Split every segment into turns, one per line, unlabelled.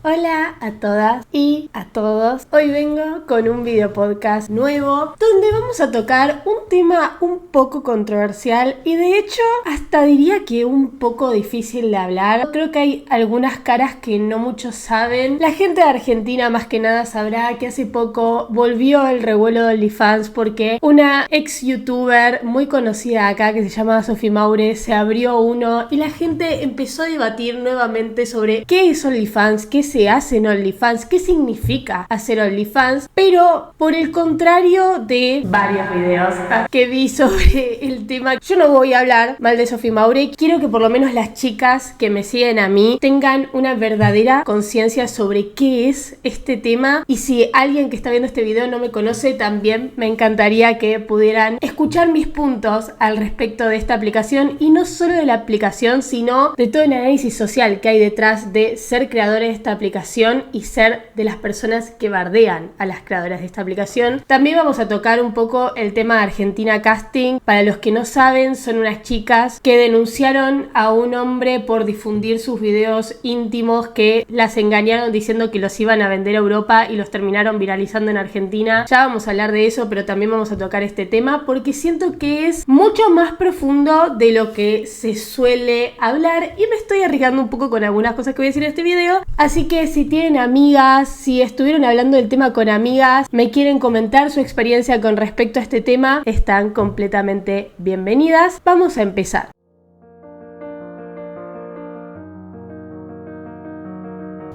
Hola a todas y a todos. Hoy vengo con un video podcast nuevo donde vamos a tocar un tema un poco controversial y de hecho hasta diría que un poco difícil de hablar. Creo que hay algunas caras que no muchos saben. La gente de Argentina más que nada sabrá que hace poco volvió el revuelo de OnlyFans porque una ex youtuber muy conocida acá que se llama Sophie Maure se abrió uno y la gente empezó a debatir nuevamente sobre qué es OnlyFans, qué se hace en OnlyFans, qué significa hacer OnlyFans, pero por el contrario de varios videos que vi sobre el tema, yo no voy a hablar mal de Sophie Maure. Quiero que por lo menos las chicas que me siguen a mí tengan una verdadera conciencia sobre qué es este tema, y si alguien que está viendo este video no me conoce, también me encantaría que pudieran escuchar mis puntos al respecto de esta aplicación, y no solo de la aplicación, sino de todo el análisis social que hay detrás de ser creadores de esta aplicación y ser de las personas que bardean a las creadoras de esta aplicación. También vamos a tocar un poco el tema de Argentina Casting. Para los que no saben, son unas chicas que denunciaron a un hombre por difundir sus videos íntimos, que las engañaron diciendo que los iban a vender a Europa y los terminaron viralizando en Argentina. Ya vamos a hablar de eso, pero también vamos a tocar este tema porque siento que es mucho más profundo de lo que se suele hablar y me estoy arriesgando un poco con algunas cosas que voy a decir en este video. Así que si tienen amigas, si estuvieron hablando del tema con amigas, me quieren comentar su experiencia con respecto a este tema, están completamente bienvenidas. Vamos a empezar.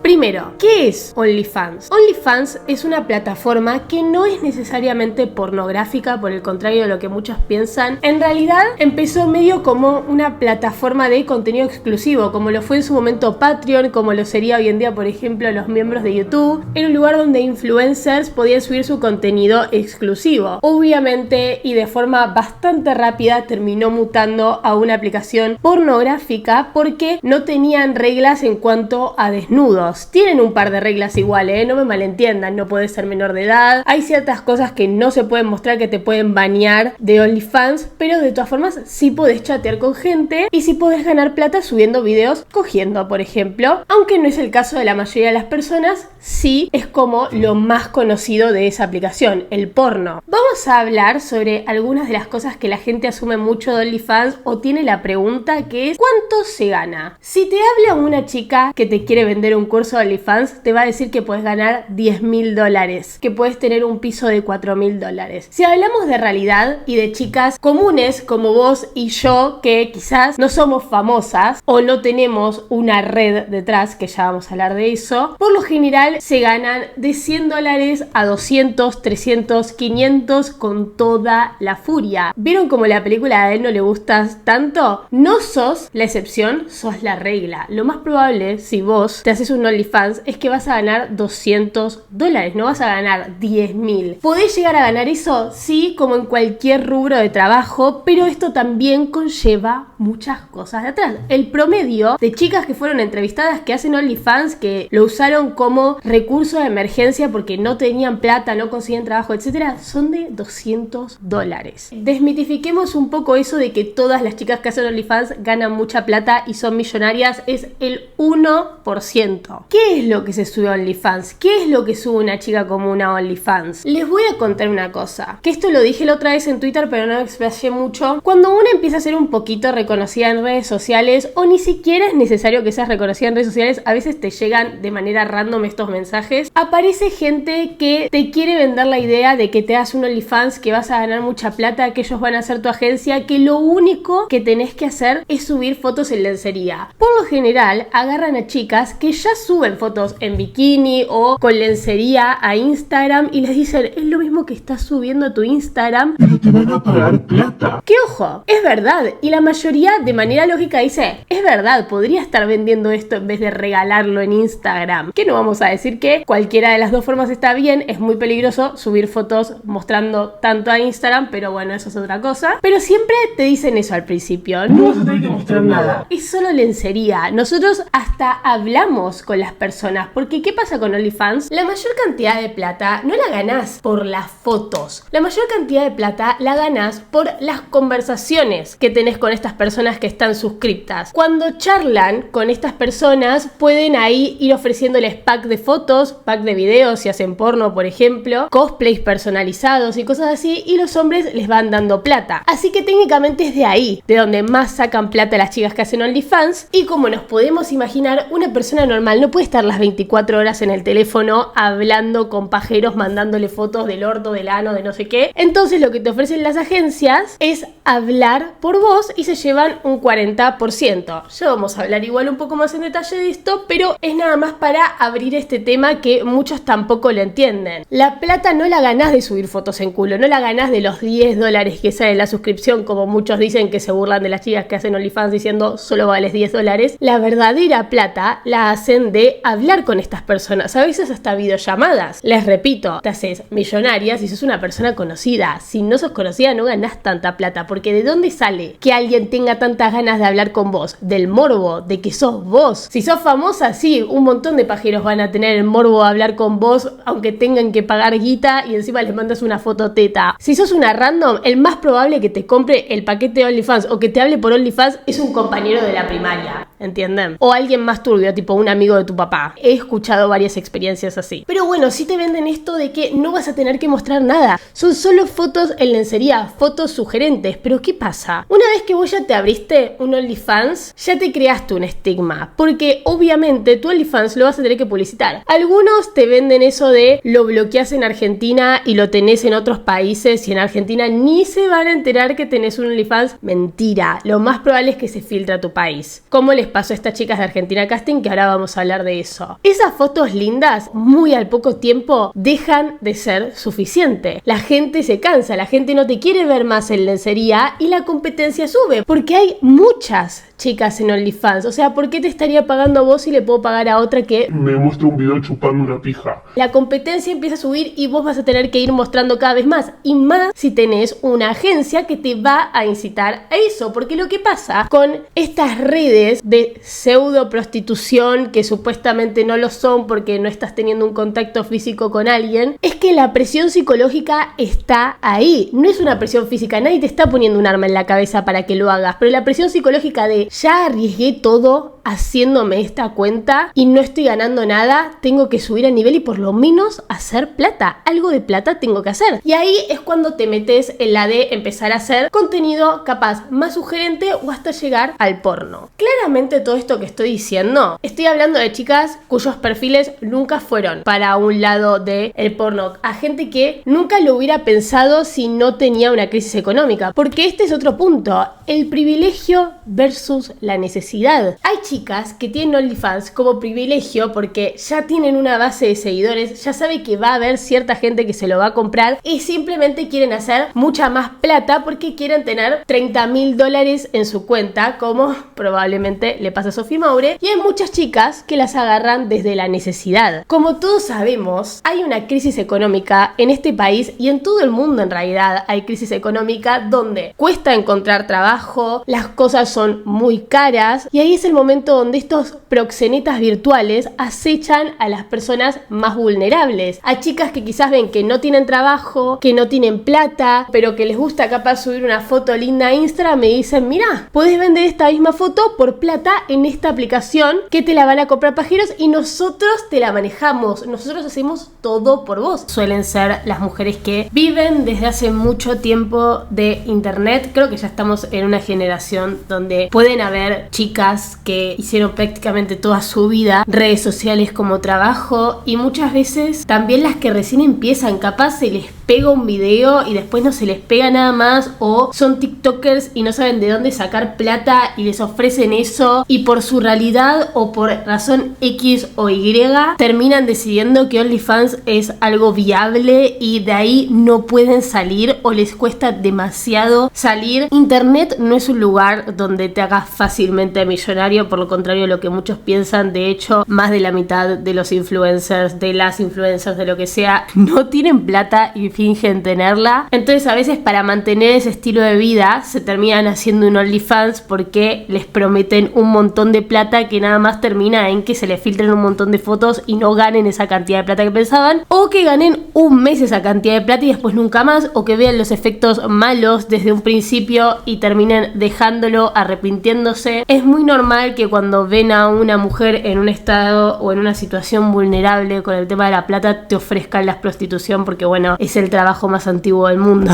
Primero, ¿qué es OnlyFans? OnlyFans es una plataforma que no es necesariamente pornográfica, por el contrario de lo que muchos piensan. En realidad empezó medio como una plataforma de contenido exclusivo, como lo fue en su momento Patreon, como lo sería hoy en día, por ejemplo, los miembros de YouTube. Era un lugar donde influencers podían subir su contenido exclusivo. Obviamente, y de forma bastante rápida, terminó mutando a una aplicación pornográfica porque no tenían reglas en cuanto a desnudos. Tienen un par de reglas iguales, no me malentiendan, no puedes ser menor de edad, hay ciertas cosas que no se pueden mostrar que te pueden banear de OnlyFans, pero de todas formas sí podés chatear con gente y sí podés ganar plata subiendo videos cogiendo, por ejemplo, aunque no es el caso de la mayoría de las personas. Sí es como lo más conocido de esa aplicación, el porno. Vamos a hablar sobre algunas de las cosas que la gente asume mucho de OnlyFans o tiene la pregunta, que es ¿cuánto se gana? Si te habla una chica que te quiere vender un curso de OnlyFans, te va a decir que puedes ganar $10.000, que puedes tener un piso de $4.000. Si hablamos de realidad y de chicas comunes como vos y yo, que quizás no somos famosas o no tenemos una red detrás, que ya vamos a hablar de eso, por lo general se ganan de $100 a 200, 300, 500 con toda la furia. ¿Vieron como la película de él no le gustas tanto? No sos la excepción, sos la regla. Lo más probable, si vos te haces un OnlyFans, es que vas a ganar $200, no vas a ganar 10.000. ¿Podés llegar a ganar eso? Sí, como en cualquier rubro de trabajo, pero esto también conlleva muchas cosas de atrás. El promedio de chicas que fueron entrevistadas que hacen OnlyFans, que lo usaron como recurso de emergencia porque no tenían plata, no conseguían trabajo, etcétera, son de $200. Desmitifiquemos un poco eso de que todas las chicas que hacen OnlyFans ganan mucha plata y son millonarias. Es el 1%. ¿Qué es lo que se sube a OnlyFans? ¿Qué es lo que sube una chica como una OnlyFans? Les voy a contar una cosa, que esto lo dije la otra vez en Twitter, pero no me explayé mucho. Cuando una empieza a ser un poquito reconocida en redes sociales, o ni siquiera es necesario que seas reconocida en redes sociales, a veces te llegan de manera random estos mensajes, aparece gente que te quiere vender la idea de que te hagas un OnlyFans, que vas a ganar mucha plata, que ellos van a ser tu agencia, que lo único que tenés que hacer es subir fotos en lencería. Por lo general, agarran a chicas que ya suben fotos en bikini o con lencería a Instagram y les dicen, es lo mismo que estás subiendo a tu Instagram, pero te van a pagar plata. Que ojo, es verdad, y la mayoría de manera lógica dice, es verdad, podría estar vendiendo esto en vez de regalarlo en Instagram. Que no vamos a decir que cualquiera de las dos formas está bien, es muy peligroso subir fotos mostrando tanto a Instagram, pero bueno, eso es otra cosa. Pero siempre te dicen eso al principio, no vas a tener que mostrar nada, es solo lencería. Nosotros hasta hablamos con las personas, porque ¿qué pasa con OnlyFans? La mayor cantidad de plata no la ganás por las fotos, la mayor cantidad de plata la ganás por las conversaciones que tenés con estas personas que están suscriptas. Cuando charlan con estas personas, pueden ahí ir ofreciéndoles pack de fotos, pack de videos, si hacen porno, por ejemplo, cosplays personalizados y cosas así, y los hombres les van dando plata. Así que técnicamente es de ahí, de donde más sacan plata las chicas que hacen OnlyFans, y como nos podemos imaginar, una persona normal no puede estar las 24 horas en el teléfono hablando con pajeros, mandándole fotos del orto, del ano, de no sé qué. Entonces lo que te ofrecen las agencias es hablar por vos y se llevan un 40%. Ya vamos a hablar igual un poco más en detalle de esto, pero es nada más para abrir este tema que muchos tampoco lo entienden. La plata no la ganás de subir fotos en culo, no la ganás de los $10 que sale la suscripción, como muchos dicen que se burlan de las chicas que hacen OnlyFans diciendo solo vales $10. La verdadera plata la hacen de hablar con estas personas, a veces hasta videollamadas. Les repito, te haces millonaria si sos una persona conocida. Si no sos conocida no ganás tanta plata, porque ¿de dónde sale que alguien tenga tantas ganas de hablar con vos? Del morbo, de que sos vos. Si sos famosa, sí, un montón de pajeros van a tener el morbo de hablar con vos, aunque tengan que pagar guita y encima les mandas una foto teta. Si sos una random, el más probable que te compre el paquete de OnlyFans o que te hable por OnlyFans es un compañero de la primaria, ¿entienden? O alguien más turbio, tipo un amigo de tu papá. He escuchado varias experiencias así. Pero bueno, sí te venden esto de que no vas a tener que mostrar nada. Son solo fotos en lencería, fotos sugerentes. Pero ¿qué pasa? Una vez que vos ya te abriste un OnlyFans, ya te creaste un estigma. Porque obviamente tu OnlyFans lo vas a tener que publicitar. Algunos te venden eso de lo bloqueas en Argentina y lo tenés en otros países y en Argentina ni se van a enterar que tenés un OnlyFans. Mentira. Lo más probable es que se filtre a tu país. Como les pasó a estas chicas de Argentina Casting, que ahora vamos a hablar de eso. Esas fotos lindas, muy al poco tiempo, dejan de ser suficiente. La gente se cansa, la gente no te quiere ver más en lencería y la competencia sube, porque hay muchas chicas en OnlyFans. O sea, ¿por qué te estaría pagando a vos si le puedo pagar a otra que
me muestra un video chupando una pija?
La competencia empieza a subir y vos vas a tener que ir mostrando cada vez más, y más si tenés una agencia que te va a incitar a eso, porque lo que pasa con estas redes de pseudo prostitución, que supuestamente no lo son porque no estás teniendo un contacto físico con alguien, es que la presión psicológica está ahí. No es una presión física, nadie te está poniendo un arma en la cabeza para que lo hagas, pero la presión psicológica de ya arriesgué todo haciéndome esta cuenta y no estoy ganando nada, tengo que subir a nivel y por lo menos hacer plata. Algo de plata tengo que hacer. Y ahí es cuando te metes en la de empezar a hacer contenido capaz más sugerente o hasta llegar al porno. Claramente todo esto que estoy diciendo, estoy hablando de chicas cuyos perfiles nunca fueron para un lado del porno, a gente que nunca lo hubiera pensado si no tenía una crisis económica, porque este es otro punto, el privilegio versus la necesidad. Hay chicas que tienen OnlyFans como privilegio porque ya tienen una base de seguidores, ya sabe que va a haber cierta gente que se lo va a comprar y simplemente quieren hacer mucha más plata porque quieren tener $30.000 en su cuenta, como probablemente le pasa a Sophie Maure, y hay muchas chicas que las agarran desde la necesidad. Como todos sabemos, hay una crisis económica en este país y en todo el mundo. En realidad hay crisis económica donde cuesta encontrar trabajo, las cosas son muy caras y ahí es el momento donde estos proxenetas virtuales acechan a las personas más vulnerables, a chicas que quizás ven que no tienen trabajo, que no tienen plata, pero que les gusta capaz subir una foto linda a Instagram. Me dicen, mira, puedes vender esta misma foto por plata en esta aplicación que te la van a comprar pajeros y nosotros te la manejamos, nosotros hacemos todo por vos. Suelen ser las mujeres que viven desde hace mucho tiempo de internet. Creo que ya estamos en una generación donde pueden haber chicas que hicieron prácticamente toda su vida redes sociales como trabajo, y muchas veces también las que recién empiezan, capaz se les pega un video y después no se les pega nada más, o son tiktokers y no saben de dónde sacar plata y les ofrecen eso y por su realidad o por razón X o Y terminan decidiendo que OnlyFans es algo viable y de ahí no pueden salir o les cuesta demasiado salir. Internet no es un lugar donde te hagas fácilmente millonario, por lo contrario a lo que muchos piensan. De hecho, más de la mitad de los influencers, de las influencers, de lo que sea, no tienen plata infinita fingen tenerla. Entonces a veces para mantener ese estilo de vida se terminan haciendo un OnlyFans porque les prometen un montón de plata que nada más termina en que se les filtren un montón de fotos y no ganen esa cantidad de plata que pensaban, o que ganen un mes esa cantidad de plata y después nunca más, o que vean los efectos malos desde un principio y terminen dejándolo, arrepintiéndose. Es muy normal que cuando ven a una mujer en un estado o en una situación vulnerable con el tema de la plata te ofrezcan la prostitución porque bueno, es el trabajo más antiguo del mundo.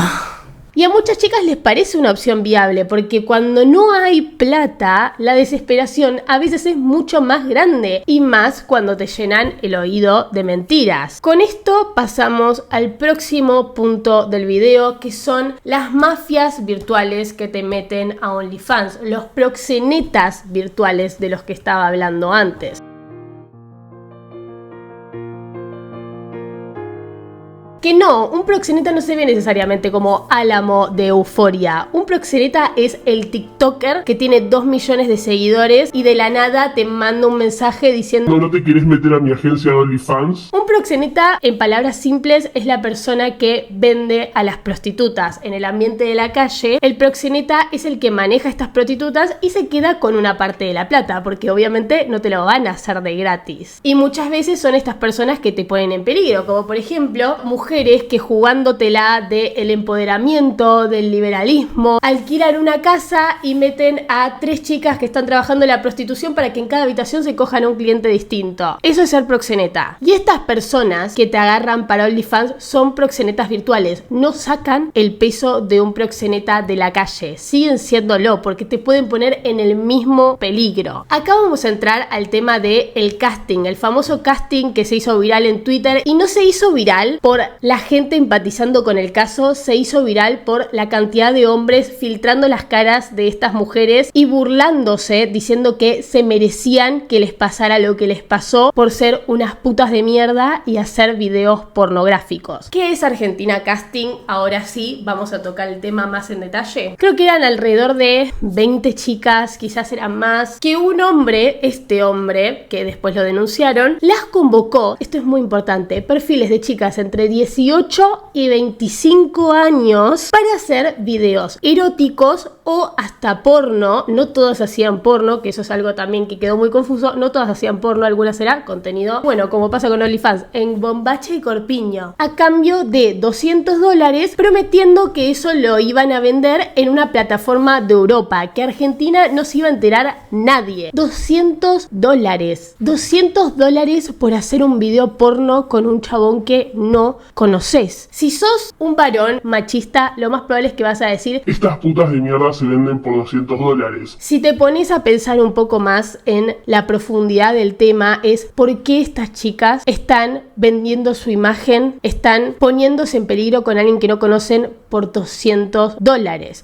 Y a muchas chicas les parece una opción viable porque cuando no hay plata, la desesperación a veces es mucho más grande y más cuando te llenan el oído de mentiras. Con esto pasamos al próximo punto del video, que son las mafias virtuales que te meten a OnlyFans, los proxenetas virtuales de los que estaba hablando antes. Que no, un proxeneta no se ve necesariamente como Álamo de Euforia. Un proxeneta es el TikToker que tiene 2 millones de seguidores y de la nada te manda un mensaje diciendo
¿No te quieres meter a mi agencia de OnlyFans?
Un proxeneta, en palabras simples, es la persona que vende a las prostitutas. En el ambiente de la calle, el proxeneta es el que maneja estas prostitutas y se queda con una parte de la plata, porque obviamente no te lo van a hacer de gratis. Y muchas veces son estas personas que te ponen en peligro, como por ejemplo, mujeres que jugándotela del empoderamiento, del liberalismo, alquilan una casa y meten a 3 chicas que están trabajando en la prostitución para que en cada habitación se cojan a un cliente distinto. Eso es ser proxeneta. Y estas personas que te agarran para OnlyFans son proxenetas virtuales. No sacan el peso de un proxeneta de la calle. Siguen siéndolo porque te pueden poner en el mismo peligro. Acá vamos a entrar al tema del casting, el famoso casting que se hizo viral en Twitter, y no se hizo viral por la gente empatizando con el caso, se hizo viral por la cantidad de hombres filtrando las caras de estas mujeres y burlándose, diciendo que se merecían que les pasara lo que les pasó por ser unas putas de mierda y hacer videos pornográficos. ¿Qué es Argentina Casting? Ahora sí, vamos a tocar el tema más en detalle. Creo que eran alrededor de 20 chicas, quizás eran más, que un hombre, este hombre, que después lo denunciaron, las convocó, esto es muy importante, perfiles de chicas entre 18 y 25 años para hacer videos eróticos o hasta porno. No todas hacían porno, que eso es algo también que quedó muy confuso. No todas hacían porno, algunas era contenido, bueno, como pasa con OnlyFans, en bombacha y corpiño, a cambio de $200, prometiendo que eso lo iban a vender en una plataforma de Europa, que Argentina no se iba a enterar nadie. $200. $200 por hacer un video porno con un chabón que no conoces. Si sos un varón machista, lo más probable es que vas a decir:
estas putas de mierda se venden por $200.
Si te pones a pensar un poco más en la profundidad del tema, es por qué estas chicas están vendiendo su imagen, están poniéndose en peligro con alguien que no conocen por $200.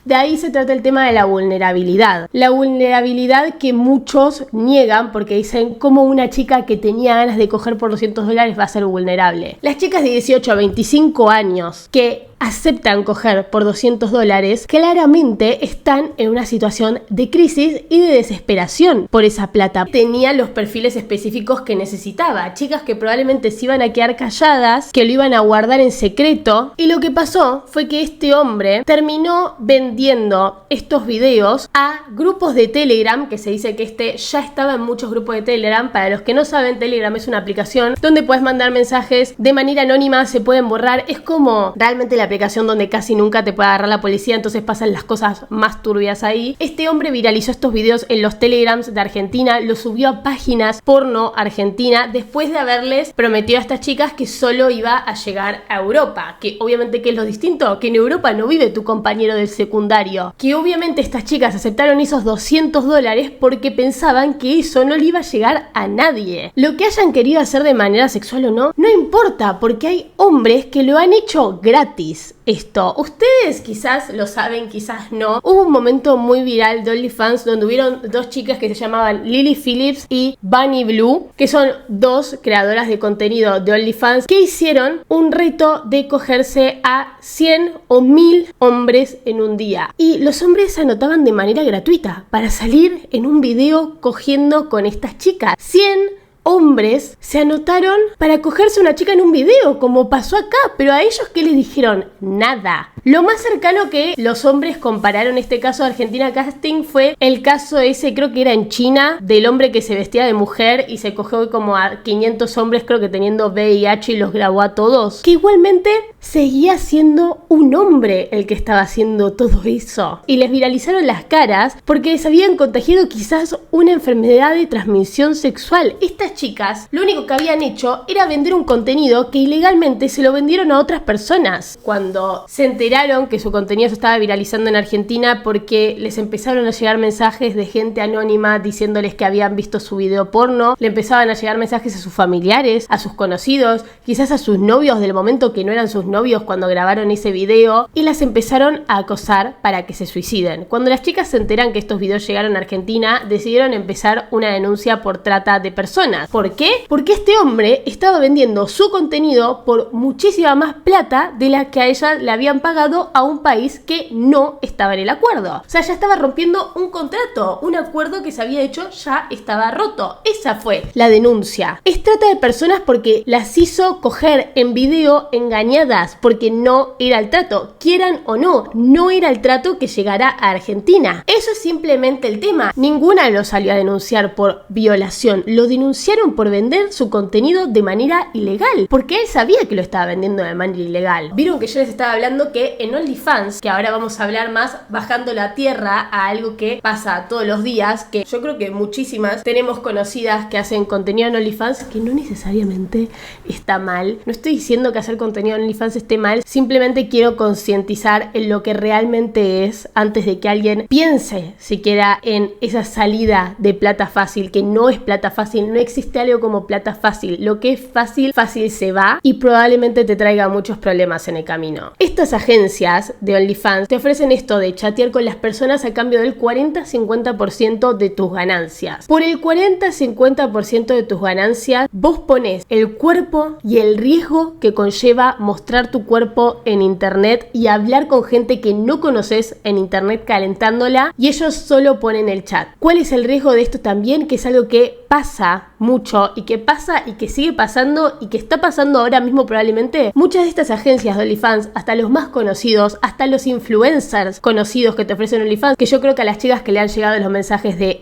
De ahí se trata el tema de la vulnerabilidad. La vulnerabilidad que muchos niegan porque dicen: ¿cómo una chica que tenía ganas de coger por $200 va a ser vulnerable? Las chicas de 18 a 25 años que aceptan coger por $200 claramente están en una situación de crisis y de desesperación por esa plata. Tenía los perfiles específicos que necesitaba, chicas que probablemente se iban a quedar calladas, que lo iban a guardar en secreto, y lo que pasó fue que este hombre terminó vendiendo estos videos a grupos de Telegram, que se dice que este ya estaba en muchos grupos de Telegram. Para los que no saben, Telegram es una aplicación donde puedes mandar mensajes de manera anónima, se pueden borrar, es como realmente la aplicación donde casi nunca te puede agarrar la policía, entonces pasan las cosas más turbias ahí. Este hombre viralizó estos videos en los Telegrams de Argentina, los subió a páginas porno argentina después de haberles prometido a estas chicas que solo iba a llegar a Europa, que obviamente, ¿qué es lo distinto? Que en Europa no vive tu compañero del secundario, que obviamente estas chicas aceptaron esos $200 porque pensaban que eso no le iba a llegar a nadie. Lo que hayan querido hacer de manera sexual o no, no importa, porque hay hombres que lo han hecho gratis. Esto, ustedes quizás lo saben, quizás no. Hubo un momento muy viral de OnlyFans donde hubieron 2 chicas que se llamaban Lily Phillips y Bunny Blue, que son 2 creadoras de contenido de OnlyFans, que hicieron un reto de cogerse a 100 o 1000 hombres en un día. Y los hombres se anotaban de manera gratuita para salir en un video cogiendo con estas chicas. 100 hombres se anotaron para cogerse una chica en un video, como pasó acá, pero a ellos ¿qué les dijeron? Nada. Lo más cercano que los hombres compararon este caso de Argentina Casting fue el caso ese, creo que era en China, del hombre que se vestía de mujer y se cogió como a 500 hombres, creo que teniendo VIH, y los grabó a todos. Que igualmente seguía siendo un hombre el que estaba haciendo todo eso. Y les viralizaron las caras porque se habían contagiado quizás una enfermedad de transmisión sexual. Estas chicas lo único que habían hecho era vender un contenido que ilegalmente se lo vendieron a otras personas. Cuando se enteraron que su contenido se estaba viralizando en Argentina porque les empezaron a llegar mensajes de gente anónima diciéndoles que habían visto su video porno, le empezaban a llegar mensajes a sus familiares, a sus conocidos, quizás a sus novios del momento que no eran sus novios cuando grabaron ese video, y las empezaron a acosar para que se suiciden. Cuando las chicas se enteran que estos videos llegaron a Argentina, decidieron empezar una denuncia por trata de personas. ¿Por qué? Porque este hombre estaba vendiendo su contenido por muchísima más plata de la que a ella le habían pagado a un país que no estaba en el acuerdo. O sea, ya estaba rompiendo un contrato, un acuerdo que se había hecho ya estaba roto. Esa fue la denuncia. Es trata de personas porque las hizo coger en video engañadas, porque no era el trato, quieran o no, no era el trato que llegara a Argentina. Eso es simplemente el tema. Ninguna lo salió a denunciar por violación, lo denunciaron por vender su contenido de manera ilegal, porque él sabía que lo estaba vendiendo de manera ilegal. Vieron que yo les estaba hablando que en OnlyFans, que ahora vamos a hablar más bajando la tierra a algo que pasa todos los días, que yo creo que muchísimas tenemos conocidas que hacen contenido en OnlyFans, que no necesariamente está mal. No estoy diciendo que hacer contenido en OnlyFans esté mal, simplemente quiero concientizar en lo que realmente es antes de que alguien piense siquiera en esa salida de plata fácil, que no es plata fácil, no existe algo como plata fácil. Lo que es fácil, fácil se va y probablemente te traiga muchos problemas en el camino. Estas agencias de OnlyFans te ofrecen esto de chatear con las personas a cambio del 40-50% de tus ganancias. Por el 40-50% de tus ganancias, vos pones el cuerpo y el riesgo que conlleva mostrar tu cuerpo en internet y hablar con gente que no conoces en internet calentándola, y ellos solo ponen el chat. ¿Cuál es el riesgo de esto también? Que es algo que pasa mucho y que pasa y que sigue pasando y que está pasando ahora mismo probablemente. Muchas de estas agencias de OnlyFans, hasta los más conocidos, hasta los influencers conocidos que te ofrecen OnlyFans, que yo creo que a las chicas que le han llegado los mensajes de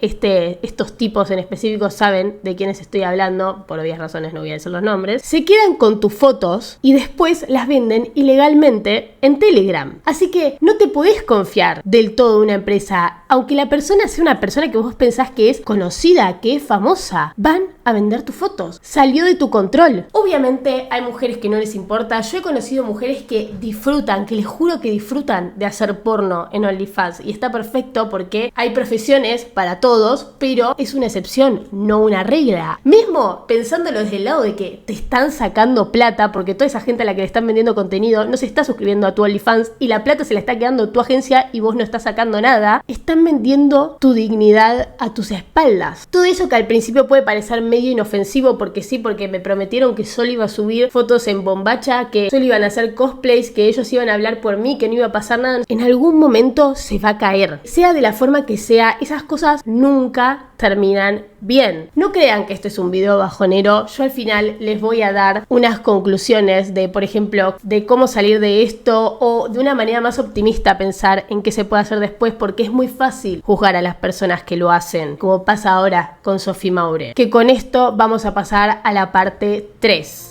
estos tipos en específico saben de quiénes estoy hablando, por obvias razones no voy a decir los nombres, se quedan con tus fotos y después las venden ilegalmente en Telegram. Así que no te podés confiar del todo de una empresa, aunque la persona sea una persona que vos pensás que es conocida, que es famosa, van a vender tus fotos. Salió de tu control. Obviamente hay mujeres que no les importa. Yo he conocido mujeres que disfrutan, que les juro que disfrutan de hacer porno en OnlyFans, y está perfecto porque hay profesiones para todos, pero es una excepción, no una regla. Mismo pensándolo desde el lado de que te están sacando plata, porque toda esa gente a la que le están vendiendo contenido no se está suscribiendo a tu OnlyFans y la plata se la está quedando tu agencia y vos no estás sacando nada. Están vendiendo tu dignidad a tus espaldas. Todo eso que al principio puede parecer medio inofensivo porque sí, porque me prometieron que solo iba a subir fotos en bombacha, que solo iban a hacer cosplays, que ellos iban a hablar por mí, que no iba a pasar nada. En algún momento se va a caer. Sea de la forma que sea, esas cosas nunca terminan bien. No crean que esto es un video bajonero. Yo al final les voy a dar unas conclusiones de, por ejemplo, de cómo salir de esto, o de una manera más optimista pensar en qué se puede hacer después, porque es muy fácil juzgar a las personas que lo hacen, como pasa ahora con Sophie Maure. Que con esto vamos a pasar a la parte 3.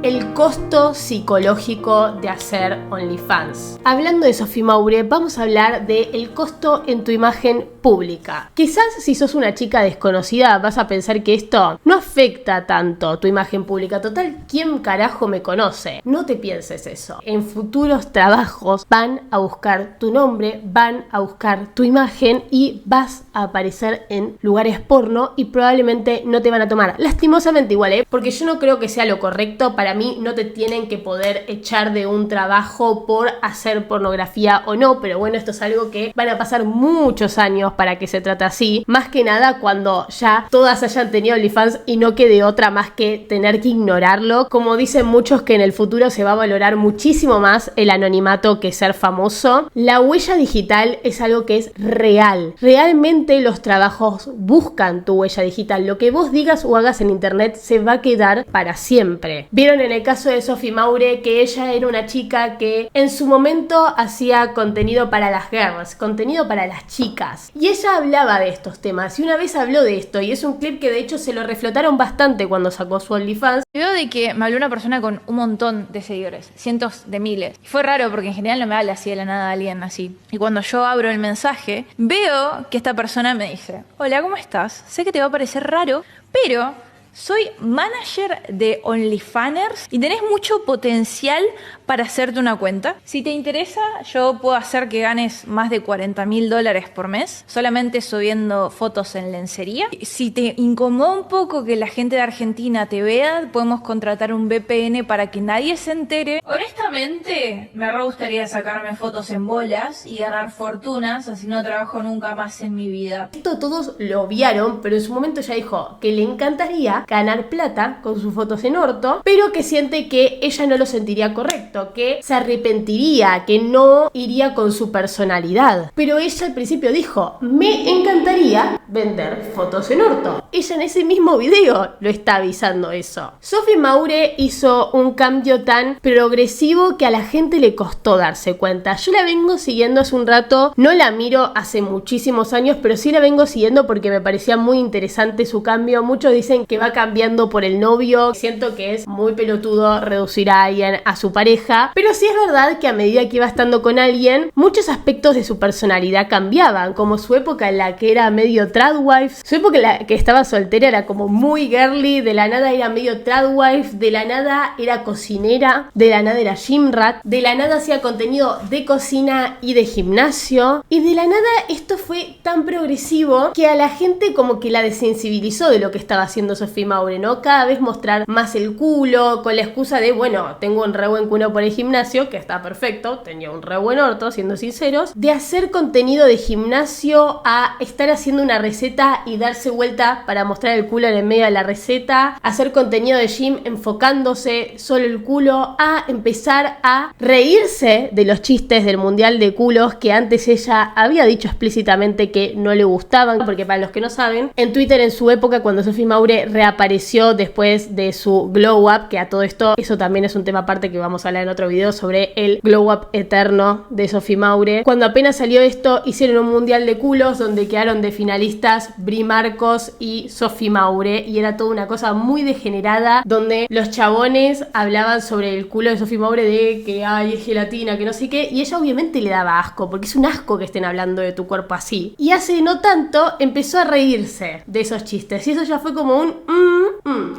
El costo psicológico de hacer OnlyFans. Hablando de Sophie Maure, vamos a hablar del costo en tu imagen pública. Quizás si sos una chica desconocida vas a pensar que esto no afecta tanto tu imagen pública. Total, ¿quién carajo me conoce? No te pienses eso. En futuros trabajos van a buscar tu nombre, van a buscar tu imagen y vas a aparecer en lugares porno y probablemente no te van a tomar. Lastimosamente igual, porque yo no creo que sea lo correcto. Para mí no te tienen que poder echar de un trabajo por hacer pornografía o no, pero bueno, esto es algo que van a pasar muchos años sabemos para qué se trata así. Más que nada cuando ya todas hayan tenido OnlyFans y no quede otra más que tener que ignorarlo. Como dicen muchos que en el futuro se va a valorar muchísimo más el anonimato que ser famoso. La huella digital es algo que es real. Realmente los trabajos buscan tu huella digital. Lo que vos digas o hagas en internet se va a quedar para siempre. Vieron en el caso de Sophie Maure que ella era una chica que en su momento hacía contenido para las girls, contenido para las chicas. Y ella hablaba de estos temas y una vez habló de esto y es un clip que de hecho se lo reflotaron bastante cuando sacó su OnlyFans.
Veo de que me habló una persona con un montón de seguidores, cientos de miles. Y fue raro porque en general no me habla así de la nada alguien así. Y cuando yo abro el mensaje, veo que esta persona me dice: hola, ¿cómo estás? Sé que te va a parecer raro, pero soy manager de OnlyFanners y tenés mucho potencial para hacerte una cuenta. Si te interesa, yo puedo hacer que ganes más de $40.000 por mes, solamente subiendo fotos en lencería. Si te incomoda un poco que la gente de Argentina te vea, podemos contratar un VPN para que nadie se entere. Honestamente, me re gustaría sacarme fotos en bolas y ganar fortunas, así no trabajo nunca más en mi vida.
Esto todos lo obviaron, pero en su momento ella dijo que le encantaría ganar plata con sus fotos en orto, pero que siente que ella no lo sentiría correcto, que se arrepentiría, que no iría con su personalidad. Pero ella al principio dijo: me encantaría vender fotos en orto. Ella en ese mismo video lo está avisando eso. Sophie Maure hizo un cambio tan progresivo que a la gente le costó darse cuenta. Yo la vengo siguiendo hace un rato, no la miro hace muchísimos años, pero sí la vengo siguiendo porque me parecía muy interesante su cambio. Muchos dicen que va cambiando por el novio. Siento que es muy pelotudo reducir a alguien a su pareja, pero sí es verdad que a medida que iba estando con alguien, muchos aspectos de su personalidad cambiaban, como su época en la que era medio tradwife, su época en la que estaba soltera era como muy girly, de la nada era medio tradwife, de la nada era cocinera, de la nada era gym rat, de la nada hacía contenido de cocina y de gimnasio, y de la nada esto fue tan progresivo que a la gente como que la desensibilizó de lo que estaba haciendo Sophie Maure, ¿no? Cada vez mostrar más el culo, con la excusa de, bueno, tengo un re buen culo por el gimnasio, que está perfecto, tenía un re buen orto, siendo sinceros, de hacer contenido de gimnasio a estar haciendo una receta y darse vuelta para mostrar el culo en el medio de la receta, hacer contenido de gym enfocándose solo el culo, a empezar a reírse de los chistes del mundial de culos que antes ella había dicho explícitamente que no le gustaban, porque para los que no saben, en Twitter en su época cuando Sophie Maure reapareció después de su glow up, que a todo esto, eso también es un tema aparte que vamos a hablar en otro video sobre el glow up eterno de Sophie Maure. Cuando apenas salió esto, hicieron un mundial de culos donde quedaron de finalistas Bri Marcos y Sophie Maure, y era toda una cosa muy degenerada donde los chabones hablaban sobre el culo de Sophie Maure de que ay, es gelatina, que no sé qué, y ella obviamente le daba asco, porque es un asco que estén hablando de tu cuerpo así. Y hace no tanto empezó a reírse de esos chistes, y eso ya fue como un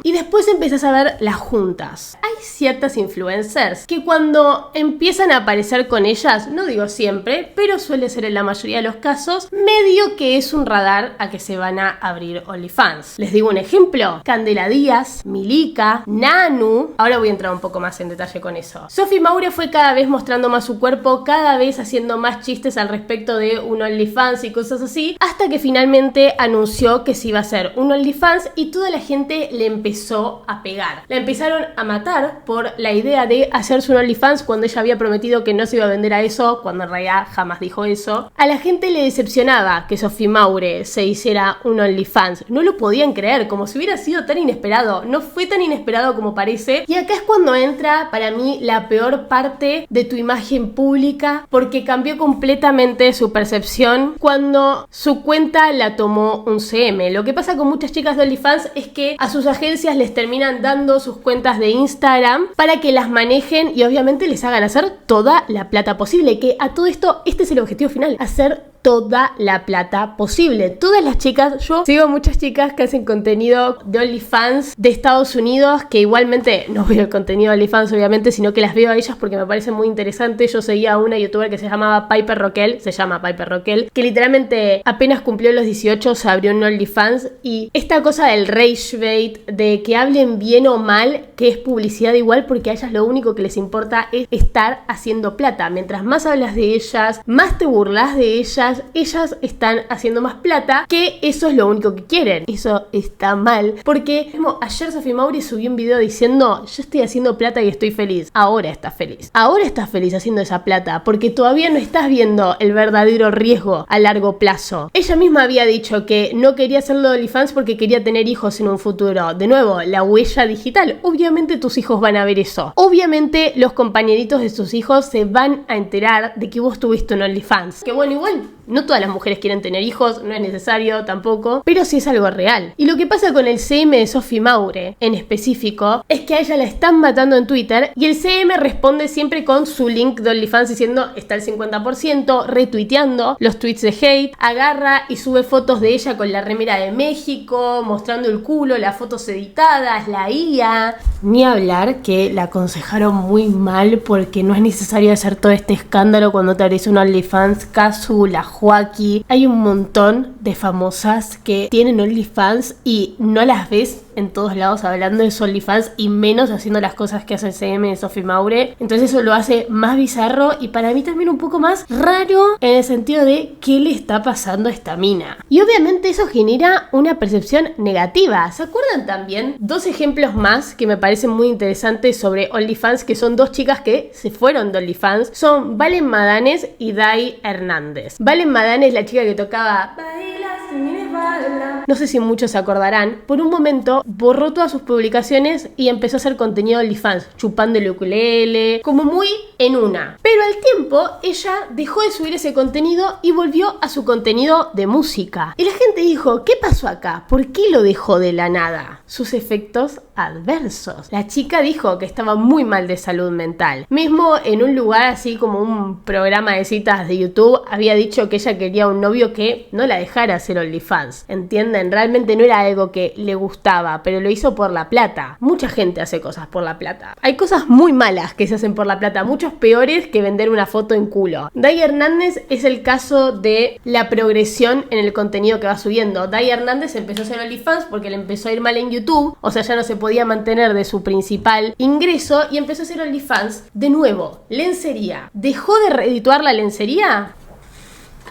Y después empezás a ver las juntas. Hay ciertas influencers que cuando empiezan a aparecer con ellas, no digo siempre, pero suele ser en la mayoría de los casos, medio que es un radar a que se van a abrir OnlyFans. Les digo un ejemplo: Candela Díaz, Milika, Nanu. Ahora voy a entrar un poco más en detalle con eso. Sophie Maure fue cada vez mostrando más su cuerpo, cada vez haciendo más chistes al respecto de un OnlyFans y cosas así, hasta que finalmente anunció que se iba a hacer un OnlyFans y toda la gente le empezó a pegar. La empezaron a matar por la idea de hacerse un OnlyFans cuando ella había prometido que no se iba a vender a eso, cuando en realidad jamás dijo eso. A la gente le decepcionaba que Sophie Maure se hiciera un OnlyFans. No lo podían creer, como si hubiera sido tan inesperado. No fue tan inesperado como parece. Y acá es cuando entra, para mí, la peor parte de tu imagen pública, porque cambió completamente su percepción cuando su cuenta la tomó un CM. Lo que pasa con muchas chicas de OnlyFans es que a sus agencias les terminan dando sus cuentas de Instagram para que las manejen y obviamente les hagan hacer toda la plata posible, que a todo esto este es el objetivo final: hacer toda la plata posible. Todas las chicas, yo sigo muchas chicas que hacen contenido de OnlyFans de Estados Unidos, que igualmente no veo el contenido de OnlyFans obviamente, sino que las veo a ellas porque me parece muy interesante. Yo seguía a una youtuber que se llama Piper Roquel, que literalmente apenas cumplió los 18 se abrió un OnlyFans, y esta cosa del rage bait, de que hablen bien o mal, que es publicidad igual, porque a ellas lo único que les importa es estar haciendo plata. Mientras más hablas de ellas, más te burlas de ellas, mientras ellas están haciendo más plata, que eso es lo único que quieren. Eso está mal, porque como ayer Sophie Mauri subió un video diciendo: yo estoy haciendo plata y estoy feliz. Ahora estás feliz. Ahora estás feliz haciendo esa plata, porque todavía no estás viendo el verdadero riesgo a largo plazo. Ella misma había dicho que no quería hacerlo de OnlyFans porque quería tener hijos en un futuro. De nuevo, la huella digital. Obviamente tus hijos van a ver eso. Obviamente los compañeritos de sus hijos se van a enterar de que vos tuviste un OnlyFans. Que bueno, igual no todas las mujeres quieren tener hijos, no es necesario tampoco, pero sí es algo real. Y lo que pasa con el CM de Sophie Maure en específico es que a ella la están matando en Twitter y el CM responde siempre con su link de OnlyFans diciendo está el 50%, retuiteando los tweets de hate, agarra y sube fotos de ella con la remera de México, mostrando el culo, las fotos editadas, la IA. Ni hablar que la aconsejaron muy mal porque no es necesario hacer todo este escándalo cuando te abrís un OnlyFans. Casu, la Joaquí, hay un montón de famosas que tienen OnlyFans y no las ves en todos lados hablando de su OnlyFans y menos haciendo las cosas que hace el CM de Sophie Maure. Entonces eso lo hace más bizarro y para mí también un poco más raro en el sentido de qué le está pasando a esta mina. Y obviamente eso genera una percepción negativa. ¿Se acuerdan también? Dos ejemplos más que me parecen muy interesantes sobre OnlyFans, que son dos chicas que se fueron de OnlyFans. Son Valen Madanes y Dai Hernández. Valen Madanes, la chica que tocaba Baila, si me baila. No sé si muchos se acordarán. Por un momento borró todas sus publicaciones y empezó a hacer contenido de OnlyFans, chupando el ukulele, como muy en una. Pero al tiempo, ella dejó de subir ese contenido y volvió a su contenido de música. Y la gente dijo, ¿qué pasó acá? ¿Por qué lo dejó de la nada? Sus efectos adversos. La chica dijo que estaba muy mal de salud mental. Mismo en un lugar así como un programa de citas de YouTube, había dicho que ella quería un novio que no la dejara hacer OnlyFans. ¿Entienden? Realmente no era algo que le gustaba, pero lo hizo por la plata. Mucha gente hace cosas por la plata. Hay cosas muy malas que se hacen por la plata, muchos peores que vender una foto en culo. Dai Hernández es el caso de la progresión en el contenido que va subiendo. Dai Hernández empezó a hacer OnlyFans porque le empezó a ir mal en YouTube, o sea, ya no se podía mantener de su principal ingreso y empezó a hacer OnlyFans. De nuevo, lencería. ¿Dejó de redituar la lencería?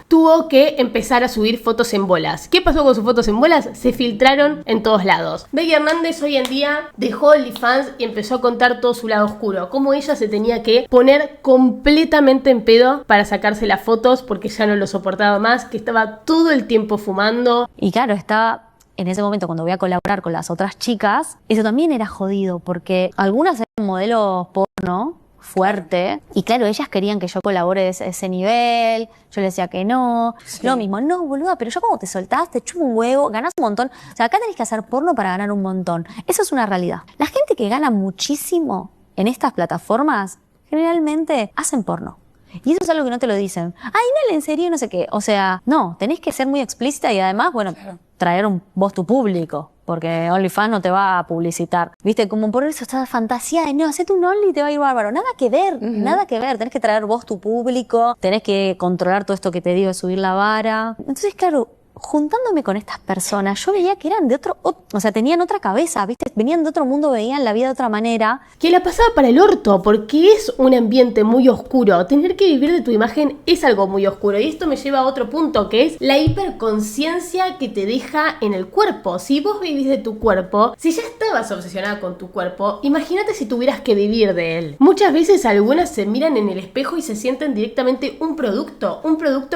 Tuvo que empezar a subir fotos en bolas. ¿Qué pasó con sus fotos en bolas? Se filtraron en todos lados. Dai Hernández hoy en día dejó OnlyFans y empezó a contar todo su lado oscuro. Cómo ella se tenía que poner completamente en pedo para sacarse las fotos porque ya no lo soportaba más, que estaba todo el tiempo fumando.
Y claro, estaba en ese momento cuando voy a colaborar con las otras chicas, eso también era jodido porque algunas eran modelos porno fuerte y claro, ellas querían que yo colabore a ese nivel, yo les decía que no, sí. Lo mismo, no boluda, pero yo como te soltás, te chupo un huevo, ganás un montón, o sea, acá tenés que hacer porno para ganar un montón, eso es una realidad. La gente que gana muchísimo en estas plataformas generalmente hacen porno. Y eso es algo que no te lo dicen. Ay, no, en serio, no sé qué. O sea, no, tenés que ser muy explícita y además, bueno, traer vos tu público. Porque OnlyFans no te va a publicitar. Viste, como por eso esta fantasía de no, hacete un Only y te va a ir bárbaro. Nada que ver, nada que ver. Tenés que traer vos tu público, tenés que controlar todo esto que te digo de subir la vara. Entonces, claro, juntándome con estas personas, yo veía que eran de otro, o sea, tenían otra cabeza, ¿viste? Venían de otro mundo, veían la vida de otra manera.
Que la pasaba para el orto, porque es un ambiente muy oscuro. Tener que vivir de tu imagen es algo muy oscuro. Y esto me lleva a otro punto, que es la hiperconciencia que te deja en el cuerpo. Si vos vivís de tu cuerpo, si ya estabas obsesionada con tu cuerpo, imagínate si tuvieras que vivir de él. Muchas veces algunas se miran en el espejo y se sienten directamente un producto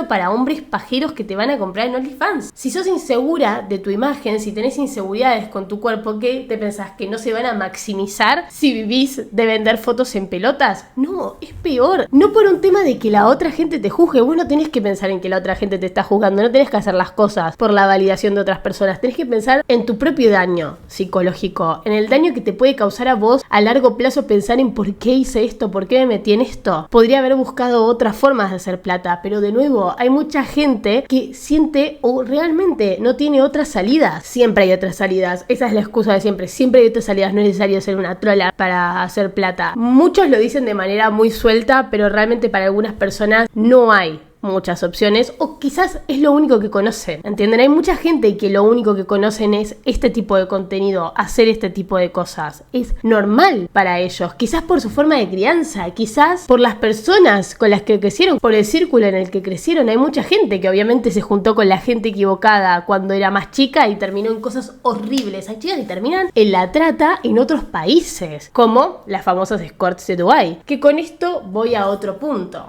para hombres pajeros que te van a comprar en OnlyFans. Si sos insegura de tu imagen, si tenés inseguridades con tu cuerpo, ¿qué te pensás? ¿Que no se van a maximizar si vivís de vender fotos en pelotas? No, es peor. No por un tema de que la otra gente te juzgue. Vos no tenés que pensar en que la otra gente te está juzgando. No tenés que hacer las cosas por la validación de otras personas. Tenés que pensar en tu propio daño psicológico, en el daño que te puede causar a vos a largo plazo pensar en por qué hice esto, por qué me metí en esto. Podría haber buscado otras formas de hacer plata, pero de nuevo, hay mucha gente que siente o realmente no tiene otras salidas. Siempre hay otras salidas. Esa es la excusa de siempre. Siempre hay otras salidas. No es necesario ser una trola para hacer plata. Muchos lo dicen de manera muy suelta, pero realmente para algunas personas no hay muchas opciones o quizás es lo único que conocen, ¿entienden? Hay mucha gente que lo único que conocen es este tipo de contenido, hacer este tipo de cosas. Es normal para ellos, quizás por su forma de crianza, quizás por las personas con las que crecieron, por el círculo en el que crecieron. Hay mucha gente que obviamente se juntó con la gente equivocada cuando era más chica y terminó en cosas horribles. Hay chicas que terminan en la trata en otros países, como las famosas escorts de Dubái. Que con esto voy a otro punto.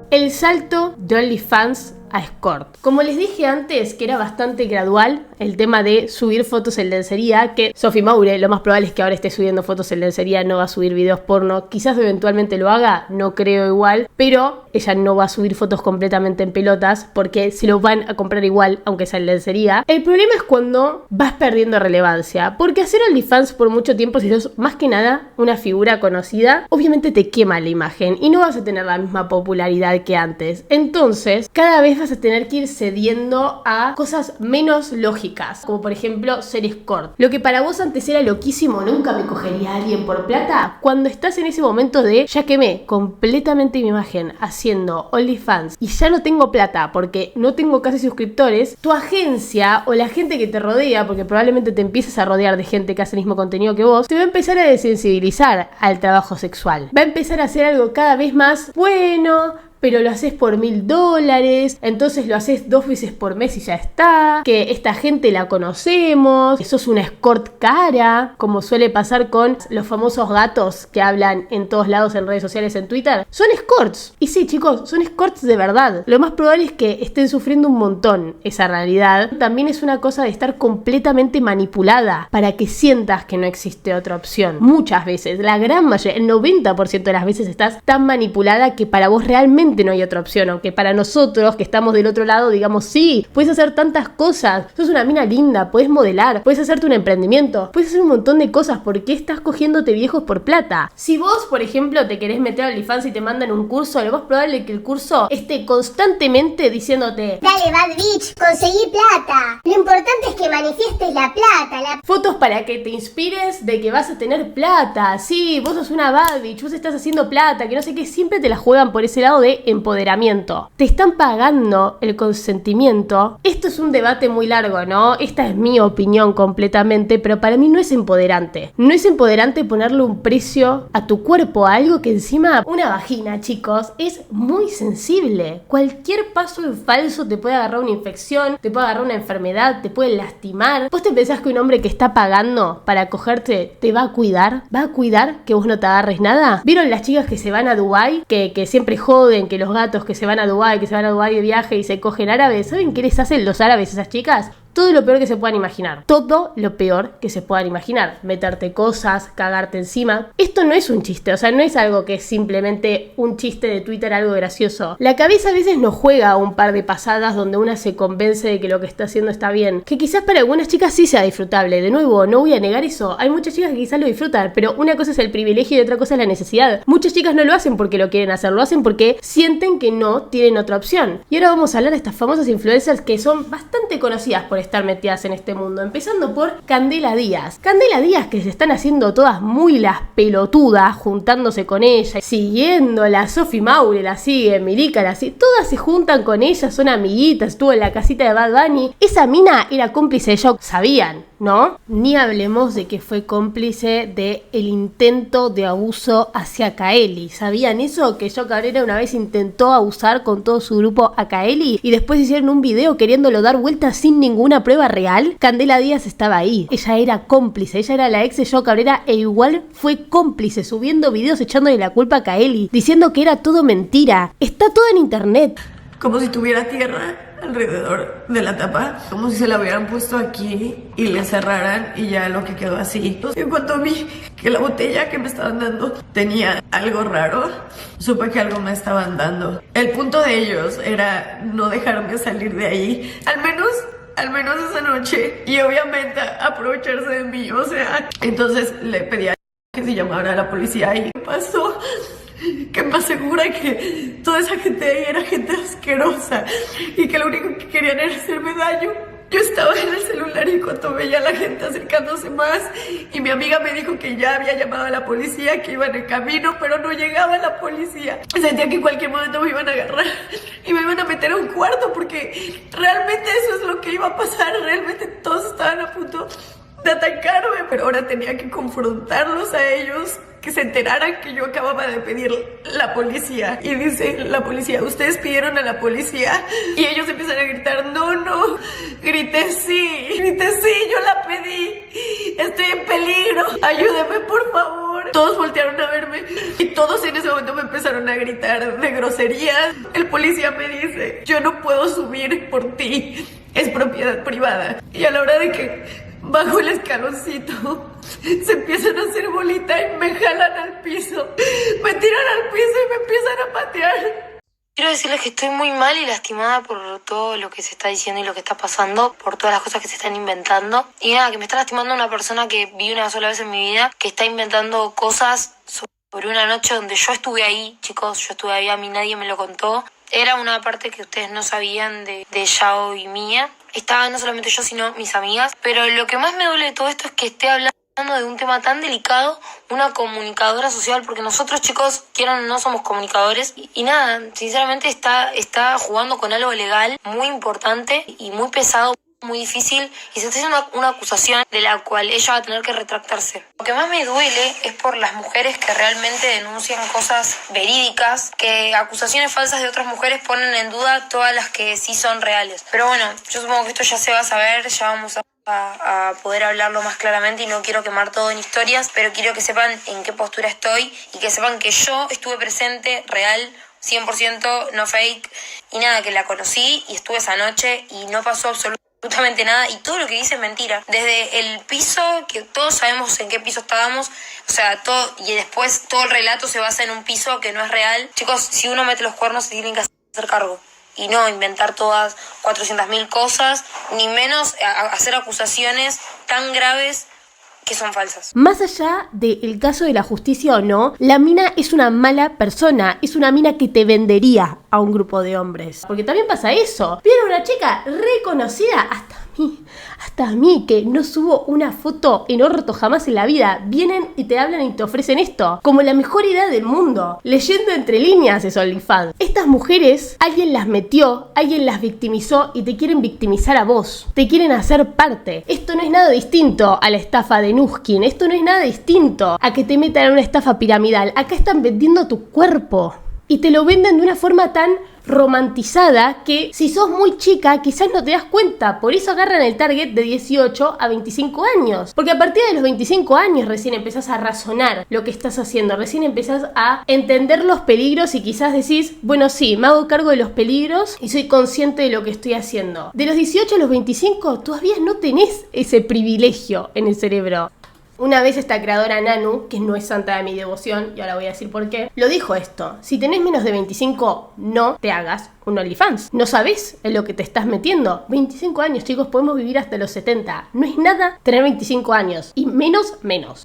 El salto de OnlyFans a escort. Como les dije antes, que era bastante gradual el tema de subir fotos en lencería, que Sophie Maure lo más probable es que ahora esté subiendo fotos en lencería, no va a subir videos porno, quizás eventualmente lo haga, no creo igual, pero ella no va a subir fotos completamente en pelotas porque se lo van a comprar igual, aunque sea en lencería. El problema es cuando vas perdiendo relevancia, porque hacer OnlyFans por mucho tiempo, si sos más que nada una figura conocida, obviamente te quema la imagen y no vas a tener la misma popularidad que antes. Entonces, cada vez vas a tener que ir cediendo a cosas menos lógicas, como por ejemplo ser escort. Lo que para vos antes era loquísimo, nunca me cogería a alguien por plata, cuando estás en ese momento de ya quemé completamente mi imagen haciendo OnlyFans y ya no tengo plata porque no tengo casi suscriptores, tu agencia o la gente que te rodea, porque probablemente te empieces a rodear de gente que hace el mismo contenido que vos, te va a empezar a desensibilizar al trabajo sexual. Va a empezar a hacer algo cada vez más bueno, pero lo haces por $1000, entonces lo haces 2 veces por mes y ya está, que esta gente la conocemos, que sos una escort cara, como suele pasar con los famosos gatos que hablan en todos lados en redes sociales, en Twitter, son escorts. Y sí, chicos, son escorts de verdad. Lo más probable es que estén sufriendo un montón esa realidad. También es una cosa de estar completamente manipulada para que sientas que no existe otra opción. Muchas veces, la gran mayoría, el 90% de las veces estás tan manipulada que para vos realmente no hay otra opción, aunque para nosotros que estamos del otro lado digamos sí, puedes hacer tantas cosas, sos una mina linda, puedes modelar, puedes hacerte un emprendimiento, puedes hacer un montón de cosas. ¿Por qué estás cogiéndote viejos por plata? Si vos, por ejemplo, te querés meter a OnlyFans y te mandan un curso, lo más probable es que el curso esté constantemente diciéndote:
dale bad bitch, conseguí plata, lo importante es que manifiestes la plata,
fotos para que te inspires de que vas a tener plata, sí, vos sos una bad bitch, vos estás haciendo plata, que no sé qué, siempre te la juegan por ese lado de empoderamiento. Te están pagando el consentimiento. Esto es un debate muy largo, ¿no? Esta es mi opinión completamente, pero para mí no es empoderante. No es empoderante ponerle un precio a tu cuerpo, a algo que encima, una vagina, chicos, es muy sensible. Cualquier paso en falso te puede agarrar una infección, te puede agarrar una enfermedad, te puede lastimar. ¿Vos te pensás que un hombre que está pagando para cogerte te va a cuidar? ¿Va a cuidar que vos no te agarres nada? ¿Vieron las chicas que se van a Dubái? Que siempre joden que los gatos que se van a Dubái, de viaje y se cogen árabes. ¿Saben qué les hacen los árabes a esas chicas? Todo lo peor que se puedan imaginar. Todo lo peor que se puedan imaginar. Meterte cosas, cagarte encima. Esto no es un chiste, o sea, no es algo que es simplemente un chiste de Twitter, algo gracioso. La cabeza a veces nos juega un par de pasadas donde una se convence de que lo que está haciendo está bien. Que quizás para algunas chicas sí sea disfrutable. De nuevo, no voy a negar eso. Hay muchas chicas que quizás lo disfrutan, pero una cosa es el privilegio y otra cosa es la necesidad. Muchas chicas no lo hacen porque lo quieren hacer, lo hacen porque sienten que no tienen otra opción. Y ahora vamos a hablar de estas famosas influencers que son bastante conocidas por estar metidas en este mundo, empezando por Candela Díaz. Candela Díaz, que se están haciendo todas muy las pelotudas, juntándose con ella, siguiéndola. Sophie Maure la sigue, Milica la sigue, todas se juntan con ella, son amiguitas, estuvo en la casita de Bad Bunny. Esa mina era cómplice de Shock, sabían, ¿no? Ni hablemos de que fue cómplice de el intento de abuso hacia Kaeli. ¿Sabían eso? Que Joe Cabrera una vez intentó abusar con todo su grupo a Kaeli y después hicieron un video queriéndolo dar vuelta sin ninguna prueba real. Candela Díaz estaba ahí. Ella era cómplice, ella era la ex de Joe Cabrera e igual fue cómplice, subiendo videos echándole la culpa a Kaeli, diciendo que era todo mentira. Está todo en internet.
Como si tuviera tierra alrededor de la tapa, como si se la hubieran puesto aquí y le cerraran y ya lo que quedó así. En cuanto vi que la botella que me estaban dando tenía algo raro, supe que algo me estaban dando. El punto de ellos era no dejarme salir de ahí, al menos esa noche, y obviamente aprovecharse de mí, o sea, entonces le pedí a que se llamara a la policía. ¿Y qué pasó? Que me asegura que toda esa gente ahí era gente asquerosa y que lo único que querían era hacerme daño. Yo estaba en el celular y cuando veía a la gente acercándose más y mi amiga me dijo que ya había llamado a la policía, que iba en el camino, pero no llegaba la policía. Sentía que en cualquier momento me iban a agarrar y me iban a meter a un cuarto porque realmente eso es lo que iba a pasar. Realmente todos estaban a punto de atacarme, pero ahora tenía que confrontarlos a ellos, que se enteraran que yo acababa de pedir la policía. Y dice la policía, ustedes pidieron a la policía. Y ellos empiezan a gritar, no, grité sí, yo la pedí, estoy en peligro, ayúdeme por favor. Todos voltearon a verme y todos en ese momento me empezaron a gritar de groserías. El policía me dice, yo no puedo subir por ti, es propiedad privada. Y a la hora de que bajo el escaloncito, se empiezan a hacer bolita y me jalan al piso. Me tiran al piso y me empiezan a patear.
Quiero decirles que estoy muy mal y lastimada por todo lo que se está diciendo y lo que está pasando, por todas las cosas que se están inventando. Y nada, que me está lastimando una persona que vi una sola vez en mi vida, que está inventando cosas sobre una noche donde yo estuve ahí, chicos, yo estuve ahí, a mí nadie me lo contó. Era una parte que ustedes no sabían de Yao y mía. Estaba no solamente yo, sino mis amigas. Pero lo que más me duele de todo esto es que esté hablando de un tema tan delicado, una comunicadora social, porque nosotros, chicos, quieran o no, somos comunicadores. Y nada, sinceramente está jugando con algo legal muy importante y muy pesado, muy difícil, y se está haciendo una acusación de la cual ella va a tener que retractarse. Lo que más me duele es por las mujeres que realmente denuncian cosas verídicas, que acusaciones falsas de otras mujeres ponen en duda todas las que sí son reales. Pero bueno, yo supongo que esto ya se va a saber, ya vamos a poder hablarlo más claramente, y no quiero quemar todo en historias, pero quiero que sepan en qué postura estoy y que sepan que yo estuve presente, real, 100% no fake, y nada, que la conocí y estuve esa noche y no pasó absolutamente nada, y todo lo que dice es mentira. Desde el piso, que todos sabemos en qué piso estábamos, o sea, todo, y después todo el relato se basa en un piso que no es real. Chicos, si uno mete los cuernos se tienen que hacer cargo y no inventar todas 400.000 cosas, ni menos hacer acusaciones tan graves que son falsas.
Más allá del caso de la justicia o no, la mina es una mala persona, es una mina que te vendería a un grupo de hombres. Porque también pasa eso. Vieron una chica reconocida, hasta a mí, que no subo una foto en orto jamás en la vida, vienen y te hablan y te ofrecen esto como la mejor idea del mundo. Leyendo entre líneas es OnlyFans. Estas mujeres, alguien las metió, alguien las victimizó y te quieren victimizar a vos. Te quieren hacer parte. Esto no es nada distinto a la estafa de Nuskin. Esto no es nada distinto a que te metan en una estafa piramidal. Acá están vendiendo tu cuerpo. Y te lo venden de una forma tan romantizada que si sos muy chica quizás no te das cuenta. Por eso agarran el target de 18 a 25 años. Porque a partir de los 25 años recién empezás a razonar lo que estás haciendo. Recién empezás a entender los peligros y quizás decís, bueno, sí, me hago cargo de los peligros y soy consciente de lo que estoy haciendo. De los 18 a los 25 todavía no tenés ese privilegio en el cerebro. Una vez esta creadora Nanu, que no es santa de mi devoción, y ahora voy a decir por qué, lo dijo esto: si tenés menos de 25, no te hagas un OnlyFans. No sabés en lo que te estás metiendo. 25 años, chicos, podemos vivir hasta los 70. No es nada tener 25 años. Y menos.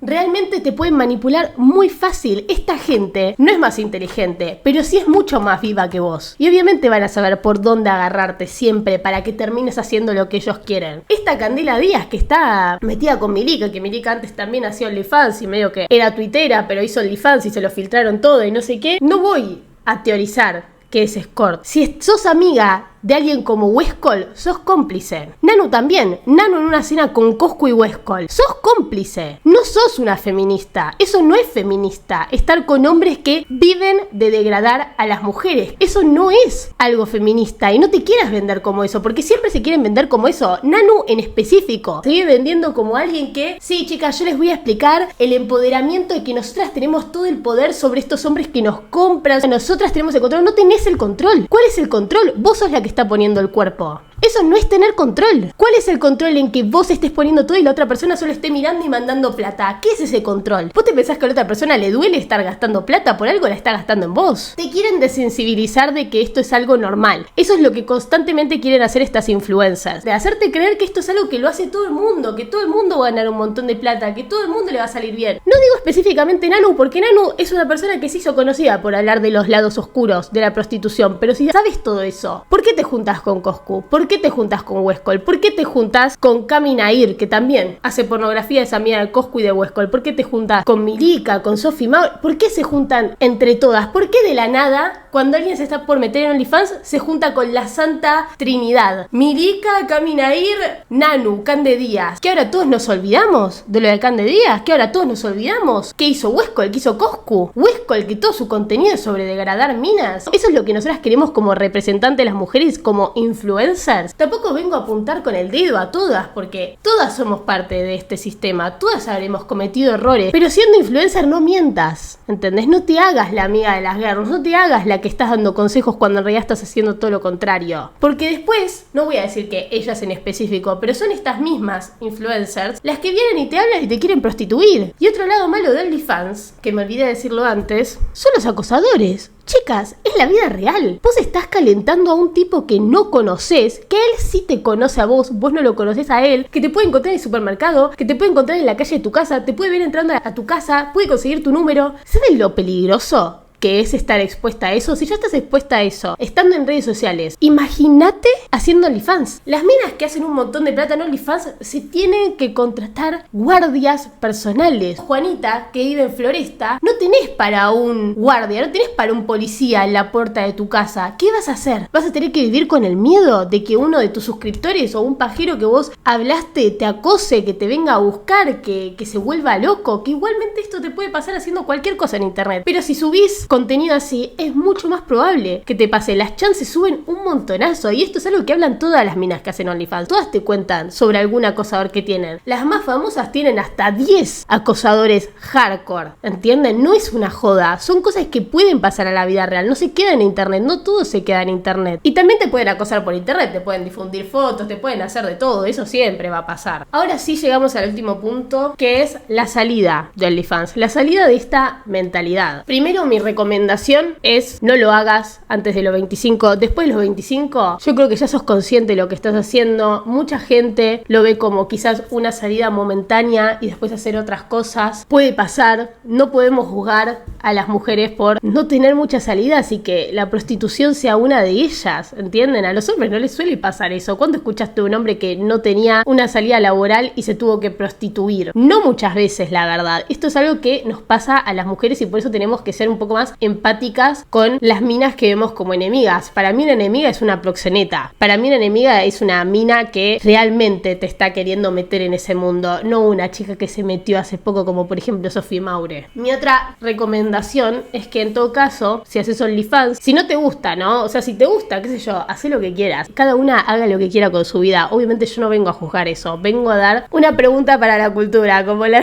Realmente te pueden manipular muy fácil. Esta gente no es más inteligente, pero sí es mucho más viva que vos. Y obviamente van a saber por dónde agarrarte siempre para que termines haciendo lo que ellos quieren. Esta Candela Díaz, que está metida con Milica, que Milica antes también hacía OnlyFans y medio que era tuitera, pero hizo OnlyFans y se lo filtraron todo y no sé qué. No voy a teorizar que es escort. Si sos amiga de alguien como Westcol, sos cómplice. Nanu también. Nanu en una cena con Coscu y Westcol. Sos cómplice. No sos una feminista. Eso no es feminista. Estar con hombres que viven de degradar a las mujeres. Eso no es algo feminista. Y no te quieras vender como eso, porque siempre se quieren vender como eso. Nanu en específico se vive vendiendo como alguien que, sí, chicas, yo les voy a explicar el empoderamiento de que nosotras tenemos todo el poder sobre estos hombres que nos compran. Nosotras tenemos el control. No tenés el control. ¿Cuál es el control? Vos sos la que está poniendo el cuerpo. Eso no es tener control. ¿Cuál es el control en que vos estés poniendo todo y la otra persona solo esté mirando y mandando plata? ¿Qué es ese control? ¿Vos te pensás que a la otra persona le duele estar gastando plata por algo? La está gastando en vos. Te quieren desensibilizar de que esto es algo normal. Eso es lo que constantemente quieren hacer estas influencers. De hacerte creer que esto es algo que lo hace todo el mundo, que todo el mundo va a ganar un montón de plata, que todo el mundo le va a salir bien. No digo específicamente Nanu, porque Nanu es una persona que se hizo conocida por hablar de los lados oscuros de la prostitución. Pero si sabes todo eso, ¿por qué te juntas con Coscu? ¿Por qué qué te juntas con Huescol? ¿Por qué te juntas con Cami Nair, que también hace pornografía, es amiga de Coscu y de Huescol? ¿Por qué te juntas con Milica, con Sofi Mauro? ¿Por qué se juntan entre todas? ¿Por qué de la nada, cuando alguien se está por meter en OnlyFans, se junta con la Santa Trinidad? Milica, Cami Nair, Nanu, Cande Díaz. ¿Que ahora todos nos olvidamos de lo de Cande Díaz? ¿Que ahora todos nos olvidamos? ¿Qué hizo Huescol? ¿Qué hizo Coscu? Huescol, que todo su contenido es sobre degradar minas. Eso es lo que nosotras queremos como representantes de las mujeres, como influencers. Tampoco vengo a apuntar con el dedo a todas, porque todas somos parte de este sistema, todas habremos cometido errores, pero siendo influencer no mientas, ¿entendés? No te hagas la amiga de las guerras, no te hagas la que estás dando consejos cuando en realidad estás haciendo todo lo contrario, porque después, no voy a decir que ellas en específico, pero son estas mismas influencers las que vienen y te hablan y te quieren prostituir. Y otro lado malo de OnlyFans, que me olvidé de decirlo antes, son los acosadores. Chicas, es la vida real. Vos estás calentando a un tipo que no conoces, que él sí te conoce a vos, vos no lo conoces a él, que te puede encontrar en el supermercado, que te puede encontrar en la calle de tu casa, te puede ver entrando a tu casa, puede conseguir tu número. ¿Sabes lo peligroso que es estar expuesta a eso? Si ya estás expuesta a eso, estando en redes sociales, imagínate haciendo OnlyFans. Las minas que hacen un montón de plata en OnlyFans se tienen que contratar guardias personales. Juanita, que vive en Floresta, no tenés para un guardia, no tenés para un policía en la puerta de tu casa. ¿Qué vas a hacer? ¿Vas a tener que vivir con el miedo de que uno de tus suscriptores o un pajero que vos hablaste te acose, que te venga a buscar, que se vuelva loco? Que igualmente esto te puede pasar haciendo cualquier cosa en internet. Pero si subís contenido así, es mucho más probable que te pase. Las chances suben un montonazo, y esto es algo que hablan todas las minas que hacen OnlyFans. Todas te cuentan sobre algún acosador que tienen. Las más famosas tienen hasta 10 acosadores hardcore, ¿entienden? No es una joda, son cosas que pueden pasar a la vida real, no se quedan en internet, no todo se queda en internet. Y también te pueden acosar por internet, te pueden difundir fotos, te pueden hacer de todo, eso siempre va a pasar. Ahora sí llegamos al último punto, que es la salida de OnlyFans, la salida de esta mentalidad. Primero, mi recomendación es: no lo hagas antes de los 25. Después de los 25, yo creo que ya sos consciente de lo que estás haciendo. Mucha gente lo ve como quizás una salida momentánea y después hacer otras cosas. Puede pasar, no podemos juzgar a las mujeres por no tener muchas salidas y que la prostitución sea una de ellas, ¿entienden? A los hombres no les suele pasar eso. ¿Cuándo escuchaste de un hombre que no tenía una salida laboral y se tuvo que prostituir? No muchas veces, la verdad. Esto es algo que nos pasa a las mujeres y por eso tenemos que ser un poco más empáticas con las minas que vemos como enemigas. Para mí una enemiga es una proxeneta. Para mí una enemiga es una mina que realmente te está queriendo meter en ese mundo, no una chica que se metió hace poco como por ejemplo Sofi Mauro. Mi otra recomendación es que en todo caso, si haces OnlyFans, si no te gusta, ¿no? O sea, si te gusta, qué sé yo, haz lo que quieras. Cada una haga lo que quiera con su vida. Obviamente yo no vengo a juzgar eso. Vengo a dar una pregunta para la cultura, como la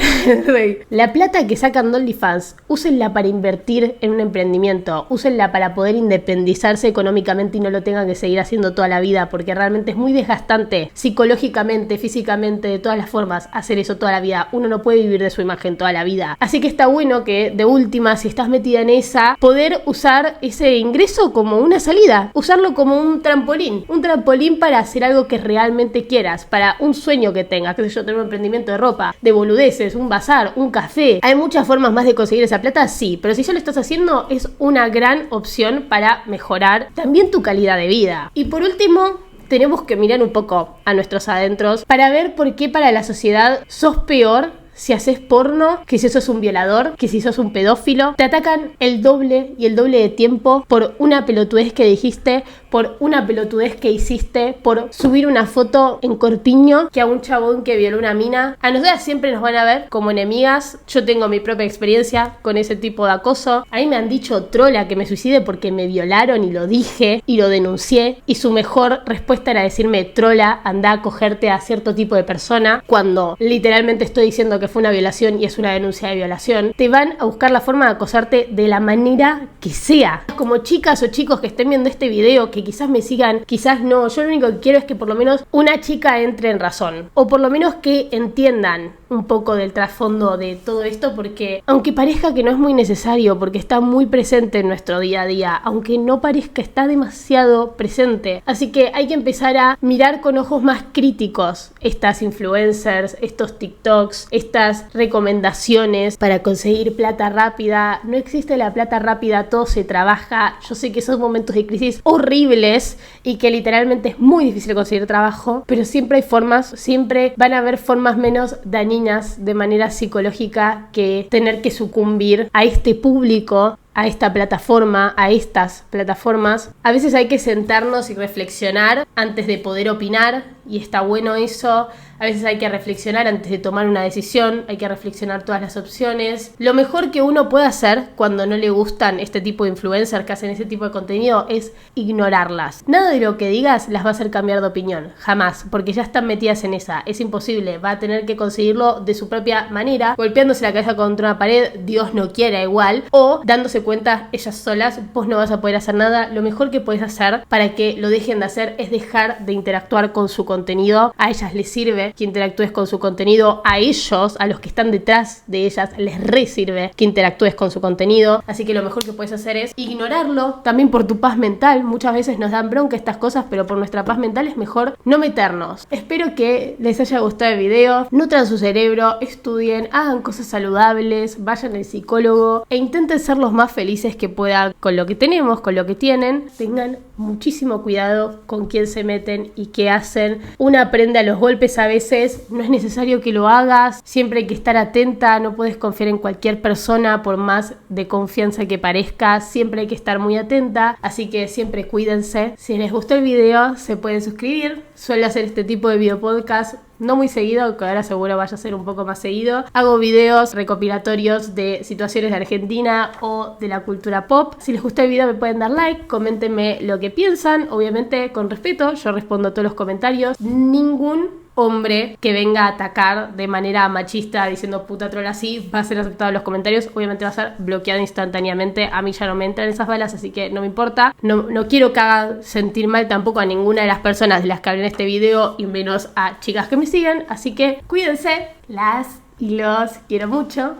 la plata que sacan de OnlyFans, úsenla para invertir en un emprendimiento, úsenla para poder independizarse económicamente y no lo tengan que seguir haciendo toda la vida, porque realmente es muy desgastante psicológicamente, físicamente, de todas las formas, hacer eso toda la vida. Uno no puede vivir de su imagen toda la vida. Así que está bueno que de última, si estás metida en esa, poder usar ese ingreso como una salida, usarlo como un trampolín para hacer algo que realmente quieras, para un sueño que tengas, qué sé yo, tener un emprendimiento de ropa, de boludeces, un bazar, un café. Hay muchas formas más de conseguir esa plata, sí, pero si ya lo estás haciendo, es una gran opción para mejorar también tu calidad de vida. Y por último, tenemos que mirar un poco a nuestros adentros para ver por qué para la sociedad sos peor si haces porno, que si sos un violador, que si sos un pedófilo. Te atacan el doble y el doble de tiempo por una pelotudez que dijiste, por una pelotudez que hiciste, por subir una foto en corpiño, que a un chabón que violó una mina. A nosotras siempre nos van a ver como enemigas. Yo tengo mi propia experiencia con ese tipo de acoso. A mí me han dicho trola, que me suicide porque me violaron y lo dije y lo denuncié, y su mejor respuesta era decirme: trola, anda a cogerte a cierto tipo de persona, cuando literalmente estoy diciendo que fue una violación y es una denuncia de violación. Te van a buscar la forma de acosarte de la manera que sea. Como chicas o chicos que estén viendo este video, que quizás me sigan, quizás no, yo lo único que quiero es que por lo menos una chica entre en razón, o por lo menos que entiendan un poco del trasfondo de todo esto, porque aunque parezca que no es muy necesario, porque está muy presente en nuestro día a día, aunque no parezca, está demasiado presente. Así que hay que empezar a mirar con ojos más críticos estas influencers, estos TikToks, estas recomendaciones para conseguir plata rápida. No existe la plata rápida, todo se trabaja. Yo sé que son momentos de crisis horribles y que literalmente es muy difícil conseguir trabajo, pero siempre hay formas, siempre van a haber formas menos dañinas de manera psicológica que tener que sucumbir a este público, a esta plataforma, a estas plataformas. A veces hay que sentarnos y reflexionar antes de poder opinar, y está bueno eso. A veces hay que reflexionar antes de tomar una decisión, hay que reflexionar todas las opciones. Lo mejor que uno puede hacer cuando no le gustan este tipo de influencers que hacen ese tipo de contenido es ignorarlas. Nada de lo que digas las va a hacer cambiar de opinión, jamás, porque ya están metidas en esa. Es imposible, va a tener que conseguirlo de su propia manera, golpeándose la cabeza contra una pared, Dios no quiera igual, o dándose cuenta ellas solas. Vos no vas a poder hacer nada. Lo mejor que puedes hacer para que lo dejen de hacer es dejar de interactuar con su contenido. A ellas les sirve que interactúes con su contenido, a ellos, a los que están detrás de ellas, les re sirve que interactúes con su contenido. Así que lo mejor que puedes hacer es ignorarlo, también por tu paz mental. Muchas veces nos dan bronca estas cosas, pero por nuestra paz mental es mejor no meternos. Espero que les haya gustado el video, nutran su cerebro, estudien, hagan cosas saludables, vayan al psicólogo e intenten ser los más felices que puedan con lo que tenemos, con lo que tienen. Tengan muchísimo cuidado con quién se meten y qué hacen. Una aprende a los golpes a veces, no es necesario que lo hagas, siempre hay que estar atenta, no puedes confiar en cualquier persona por más de confianza que parezca, siempre hay que estar muy atenta, así que siempre cuídense. Si les gustó el video se pueden suscribir, suelo hacer este tipo de video podcast no muy seguido, que ahora seguro vaya a ser un poco más seguido. Hago videos recopilatorios de situaciones de Argentina o de la cultura pop. Si les gustó el video me pueden dar like, coméntenme lo que piensan, obviamente con respeto, yo respondo a todos los comentarios. Ningún hombre que venga a atacar de manera machista diciendo puta troll así va a ser aceptado en los comentarios, obviamente va a ser bloqueado instantáneamente. A mí ya no me entran esas balas, así que no me importa. No quiero que hagan sentir mal tampoco a ninguna de las personas de las que hablé en este video, y menos a chicas que me siguen, así que cuídense, las y los quiero mucho.